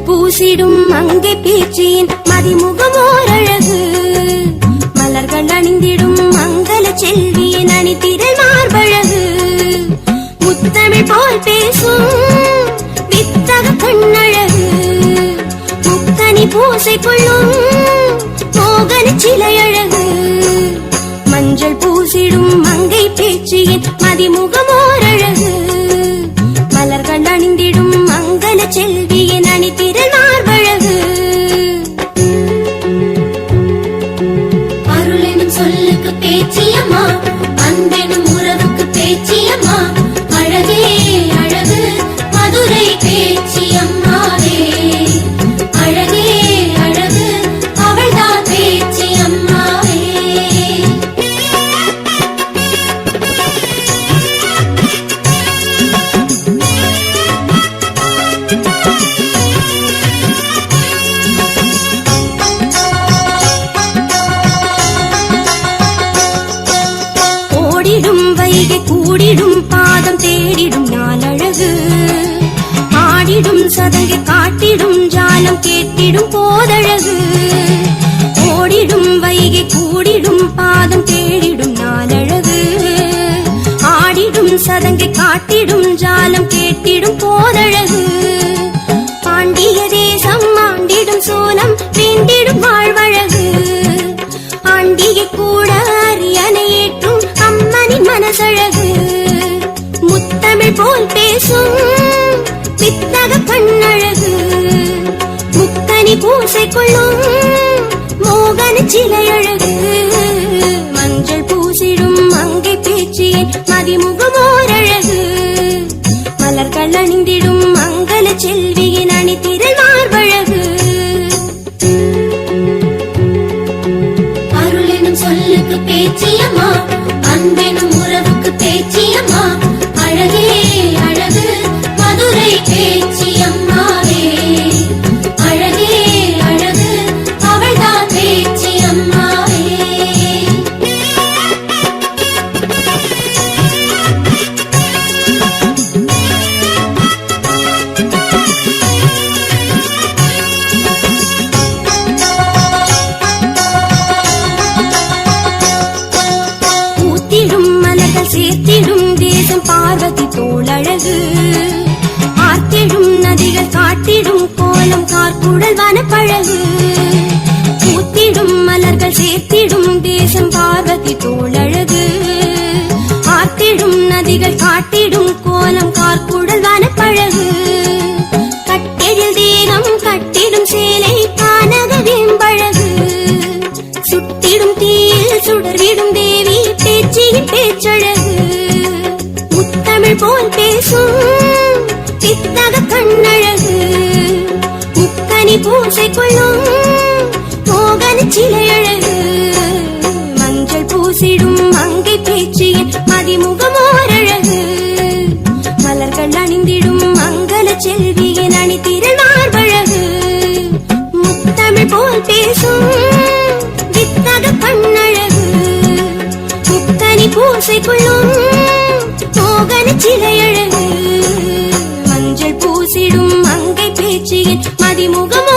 மஞ்சள் பூசிடும் மங்கை பேச்சியின் மதிமுகமோரழகு மலர்கள் அணிந்திடும் மங்கள செல்வியின் அணிதிரள் மார்பழகு முத்தமிழ் போல் பேசும் வித்தக கண்ணழகு முத்தனி பூசை கொள்ளும் மோகன சிலையழகு மஞ்சள் பூசிடும் மங்கை பேச்சியின் மதிமுகமோரழகு மலர்கள் அணிந்திடும் மங்கள செல்வியின் அணிதிரள் மார்பழகு அருளெனும் சொல்லுக்கு பேச்சியம்மா அன்பெனும் உறவுக்கு பேச்சியம்மா அழகே அழகு மதுரை பேச்சியம்மாவே அழகே அழகு அவள்தான் பேச்சியம்மாவே ஓடிடும் வைகை கூடிடும் பாதம் தேடிடும் நாளழகு ஆடிடும் சதங்கை காட்டிடும் ஜாலம் கேட்டிடும் போதழகு ஓடிடும் வைகை கூடிடும் பாதம் தேடிடும் நாளழகு ஆடிடும் சதங்கை காட்டிடும் ஜாலம் கேட்டிடும் போதழகு பாண்டிய தேசம் ஆண்டிடும் சோலம் வேண்டிடும் வாழ்வழகு ஆண்டிகை கூட அரியணை ஏற்றும் அம்மனின் மனசழகு முத்தமிழ் போல் பேசும் வித்தக கண்ணழகு முத்தனி பூசை கொள்ளும் மோகன சிலையழகு மஞ்சள் பூசிடும் மங்கை பேச்சியின் மதிமுகமோரழகு மலர்கள் அணிந்திடும் மங்கள செல்வியின் அணிதிரள் மார்பழகு அருளெனும் சொல்லுக்கு பேச்சியம்மா அன்பெனும் உறவுக்கு பேச்சியம்மா அழகே அழகு மதுரை பேச்சியம்மாவே அழகே அழகு அவள்தான் பேச்சியம்மாவே பூத்திடும் மலர்கள் சேர்த்திடும் தேசம் பார்வதி தோளழகு ஆர்த்திடும் நதிகள் காட்டிடும் கோலம் கார்குழல் வனப்பழகு பூத்திடும் மலர்கள் சேர்த்திடும் தேசம் பார்வதி தோளழகு ஆர்த்திடும் நதிகள் காட்டிடும் கோலம் கார்குழல் வனப்பழகு கட்டெழில் தேகம் கட்டிடும் சேலை கானக வேம்பழகு சுட்டிடும் தீயில் சுடர்விடும் தேவி பேச்சியின் பேச்சழகு முத்தமிழ் போல் பேசும் வித்தக கண்ணழகு முக்கனி பூசை கொள்ளும் மோகன சிலையழகு மஞ்சள் பூசிடும் மங்கை பேச்சியின் மதிமுகமோரழகு மலர்கள் அணிந்திடும் மங்கள செல்வியின் அணிதிரள் மார்பழகு முத்தமிழ் போல் பேசும் வித்தக கண்ணழகு முத்தனி பூசை கொள்ளும் மோகன சிலையழகு மஞ்சள் பூசிடும் மங்கை பேச்சியின் மதிமுகம்